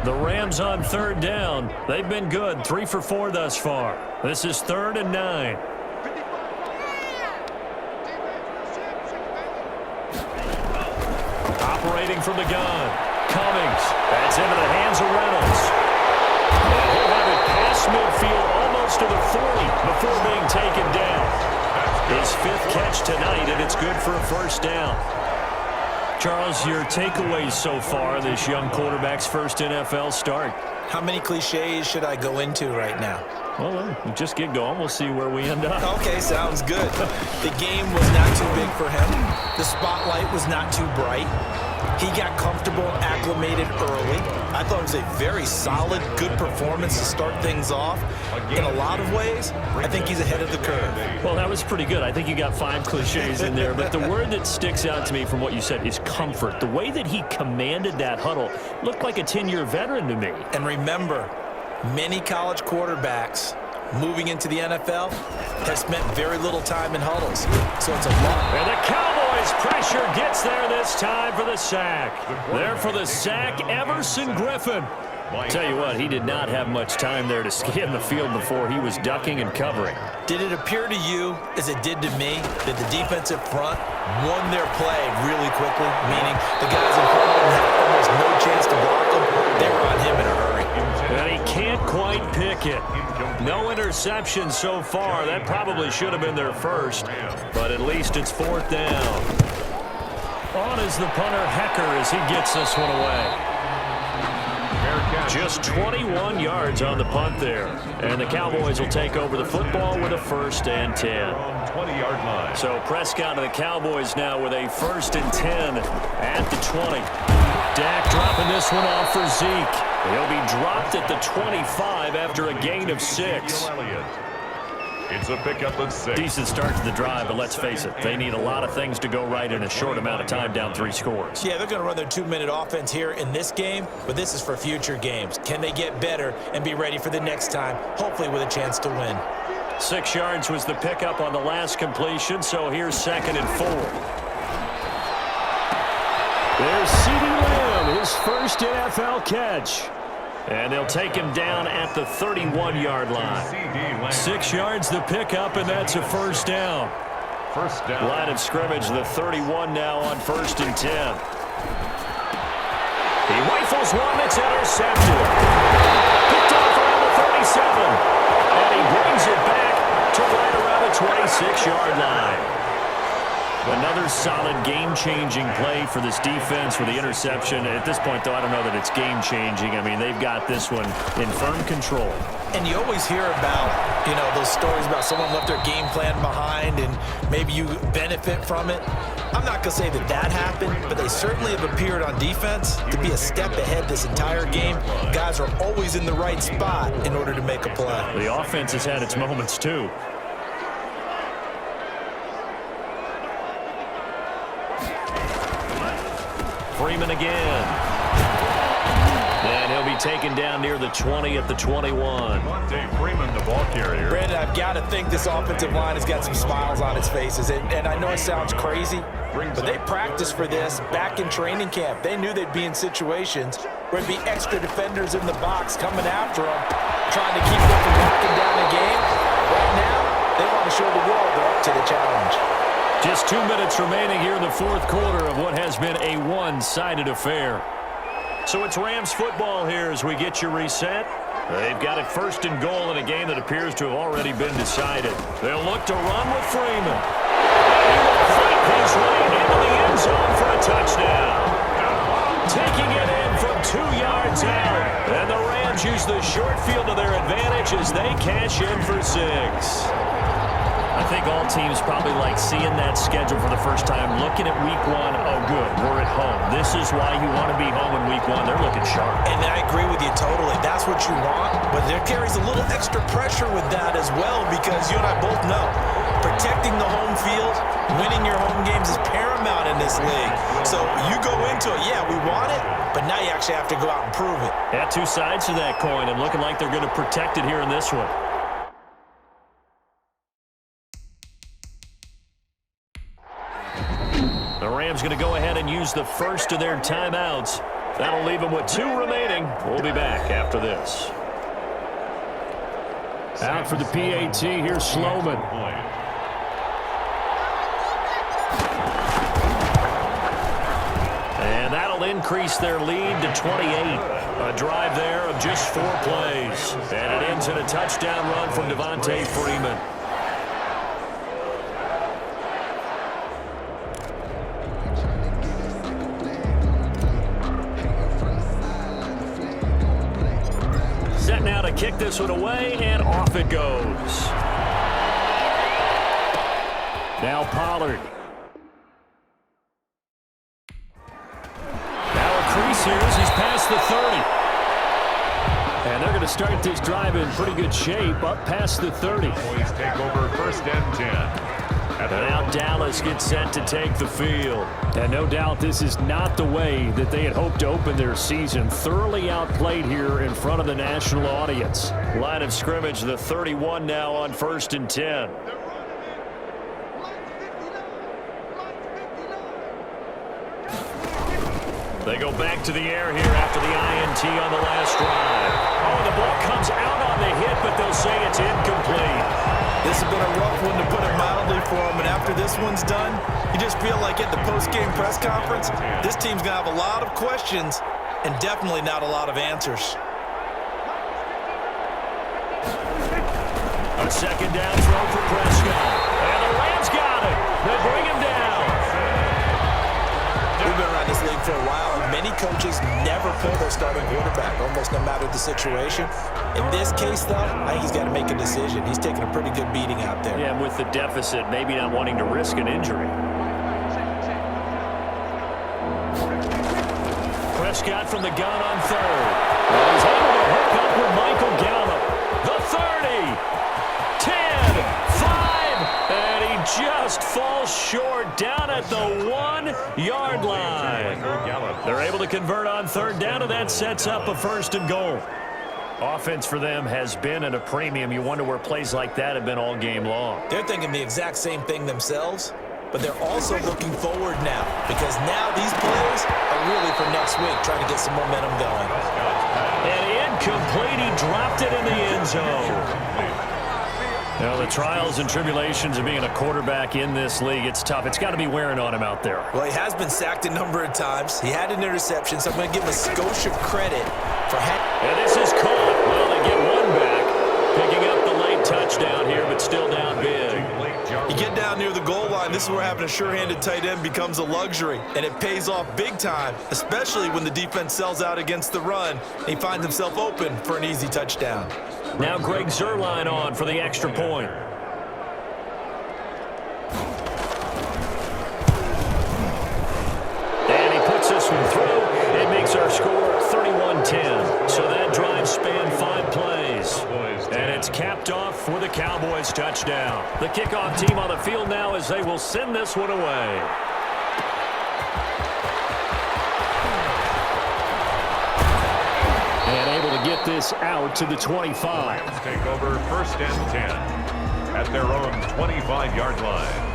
The Rams on third down. They've been good, 3 for 4 thus far. This is 3rd and 9. Operating from the gun. Cummings. That's into the hands of Reynolds. And he'll have it past midfield almost to the 40 before being taken down. His 5th catch tonight, and it's good for a first down. Charles, your takeaways so far, this young quarterback's first NFL start? How many cliches should I go into right now? Well, just get going. We'll see where we end up. Okay, sounds good. The game was not too big for him. The spotlight was not too bright. He got comfortable, acclimated early. I thought it was a very solid, good performance to start things off. In a lot of ways, I think he's ahead of the curve. Well, that was pretty good. I think you got 5 cliches in there. But the word that sticks out to me from what you said is comfort. The way that he commanded that huddle looked like a 10-year veteran to me. And remember, many college quarterbacks moving into the NFL have spent very little time in huddles. So it's a lot. And the Cowboys pressure gets there this time for the sack. There for the sack, Everson Griffin. Tell you what, he did not have much time there to scan the field before he was ducking and covering. Did it appear to you, as it did to me, that the defensive front won their play really quickly? Meaning the guys in front of them had almost no chance to block them. They were on him in a hurry. And he can't quite pick it. No interception so far. That probably should have been their first, but at least it's 4th down. On is the punter, Hecker, as he gets this one away. Just 21 yards on the punt there. And the Cowboys will take over the football with a 1st and 10. So Prescott and the Cowboys now with a 1st and 10 at the 20. Dak dropping this one off for Zeke. He'll be dropped at the 25 after a gain of 6. It's a pickup of 6. Decent start to the drive, but let's face it, they need a lot of things to go right in a short amount of time, down 3 scores. Yeah, they're going to run their 2-minute offense here in this game, but this is for future games. Can they get better and be ready for the next time, hopefully with a chance to win? 6 yards was the pickup on the last completion, so here's 2nd and 4. There's CeeDee Lamb, his first NFL catch. And they'll take him down at the 31-yard line. 6 yards the pickup, and that's a first down. Line of scrimmage, the 31 now on 1st and 10. He rifles one that's intercepted. Picked off around the 37. And he brings it back to right around the 26-yard line. Another solid game-changing play for this defense with the interception. At this point, though, I don't know that it's game-changing. I mean, they've got this one in firm control. And you always hear about, those stories about someone left their game plan behind and maybe you benefit from it. I'm not going to say that that happened, but they certainly have appeared on defense to be a step ahead this entire game. Guys are always in the right spot in order to make a play. The offense has had its moments, too. Freeman again. And he'll be taken down near the 20 at the 21. Dave Freeman, the ball carrier. Brandon, I've got to think this offensive line has got some smiles on its faces. And I know it sounds crazy, but they practiced for this back in training camp. They knew they'd be in situations where there'd be extra defenders in the box coming after them, trying to keep them from knocking down the game. Right now, they want to show the world they're up to the challenge. Just 2 minutes remaining here in the 4th quarter of what has been a one-sided affair. So it's Rams football here as we get you reset. They've got it 1st and goal in a game that appears to have already been decided. They'll look to run with Freeman. He will fight his way into the end zone for a touchdown. Taking it in from 2 yards out. And the Rams use the short field to their advantage as they cash in for 6. I think all teams probably like seeing that schedule for the first time, looking at week 1. Oh, good, we're at home. This is why you want to be home in week 1. They're looking sharp. And I agree with you totally. That's what you want, but there carries a little extra pressure with that as well because you and I both know protecting the home field, winning your home games is paramount in this league. So you go into it, yeah, we want it, but now you actually have to go out and prove it. Yeah, 2 sides to that coin, and looking like they're going to protect it here in this one. The Rams going to go ahead and use the first of their timeouts. That'll leave him with 2 remaining. We'll be back after this. Out for the PAT, here's Sloman. And that'll increase their lead to 28. A drive there of just 4 plays. And it ends in a touchdown run from Devontae Freeman. Set now to kick this one away, and off it goes. Now Pollard. Here's he's past the 30. And they're going to start this drive in pretty good shape, up past the 30. Boys take over 1st and 10. And now Dallas gets set to take the field. And no doubt this is not the way that they had hoped to open their season. Thoroughly outplayed here in front of the national audience. Line of scrimmage, the 31 now on 1st and 10. They go back to the air here after the INT on the last drive. Oh, the ball comes out on the hit, but they'll say it's incomplete. This has been a rough one, to put it mildly, for them. And after this one's done, you just feel like at the post-game press conference, this team's going to have a lot of questions and definitely not a lot of answers. A 2nd down throw for Prescott. And the Rams got it. They bring him down. We've been around this league for a while, and many coaches never pull their starting quarterback, almost no matter the situation. In this case, though, I think he's got to make a decision. He's taking a pretty good beating out there. Yeah, with the deficit, maybe not wanting to risk an injury. Prescott from the gun on 3rd. Well, he's able to hook up with Michael Gallup. The 30, 10, 5, and he just falls short down at the 1-yard line. They're able to convert on 3rd down, and that sets up a 1st and goal. Offense for them has been at a premium. You wonder where plays like that have been all game long. They're thinking the exact same thing themselves, but they're also looking forward now, because now these plays are really for next week, trying to get some momentum going. And incomplete. He dropped it in the end zone. Now, the trials and tribulations of being a quarterback in this league, it's tough. It's got to be wearing on him out there. Well, he has been sacked a number of times. He had an interception, so I'm going to give him a skosh of credit for and this is caught. Well, they get one back, picking up the late touchdown here, but still down big. You get down near the goal line, this is where having a sure-handed tight end becomes a luxury, and it pays off big time, especially when the defense sells out against the run, and he finds himself open for an easy touchdown. Now Greg Zuerlein on for the extra point. And he puts this one through. It makes our score 31-10. So that drive spanned 5 plays. And it's capped off with a Cowboys touchdown. The kickoff team on the field now as they will send this one away. And able to get this out to the 25. Rams take over 1st and 10 at their own 25-yard line.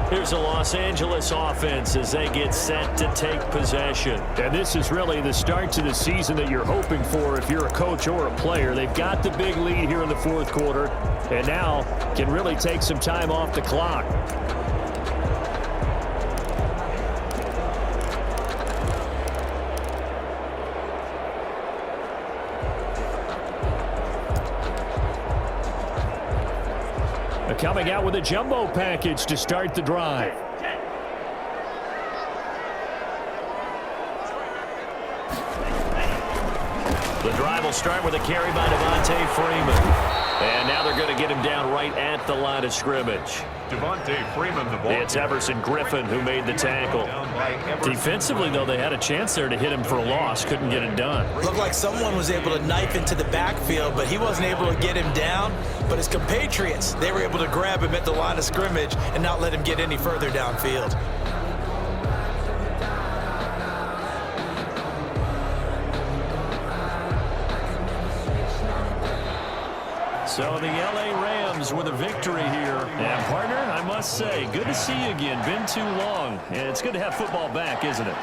Here's a Los Angeles offense as they get set to take possession. And this is really the start to the season that you're hoping for if you're a coach or a player. They've got the big lead here in the 4th quarter, and now can really take some time off the clock. Coming out with a jumbo package to start the drive. The drive will start with a carry by Devontae Freeman. And now they're going to get him down right at the line of scrimmage. Devontae Freeman, the ball. It's Everson Griffin who made the tackle. Defensively, though, they had a chance there to hit him for a loss. Couldn't get it done. Looked like someone was able to knife into the backfield, but he wasn't able to get him down. But his compatriots, they were able to grab him at the line of scrimmage and not let him get any further downfield. So the L.A. Rams with a victory here. And, partner, I must say, good to see you again. Been too long. And it's good to have football back, isn't it?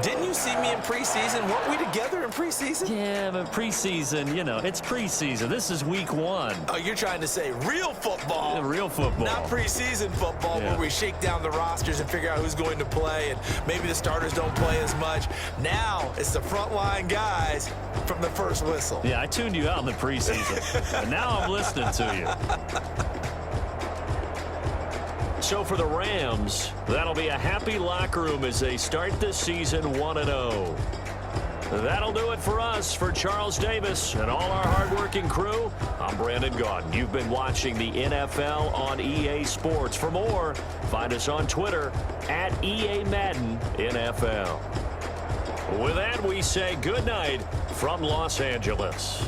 Didn't you see me in preseason? Weren't we together in preseason? Yeah, but preseason, you know, it's preseason. This is week 1. Oh, you're trying to say real football. Yeah, real football. Not preseason football where we shake down the rosters and figure out who's going to play, and maybe the starters don't play as much. Now it's the frontline guys from the first whistle. Yeah, I tuned you out in the preseason, and now I'm listening to you. So for the Rams, that'll be a happy locker room as they start this season 1-0. That'll do it for us. For Charles Davis and all our hardworking crew, I'm Brandon Gaudin. You've been watching the NFL on EA Sports. For more, find us on Twitter at EA Madden NFL. With that, we say good night from Los Angeles.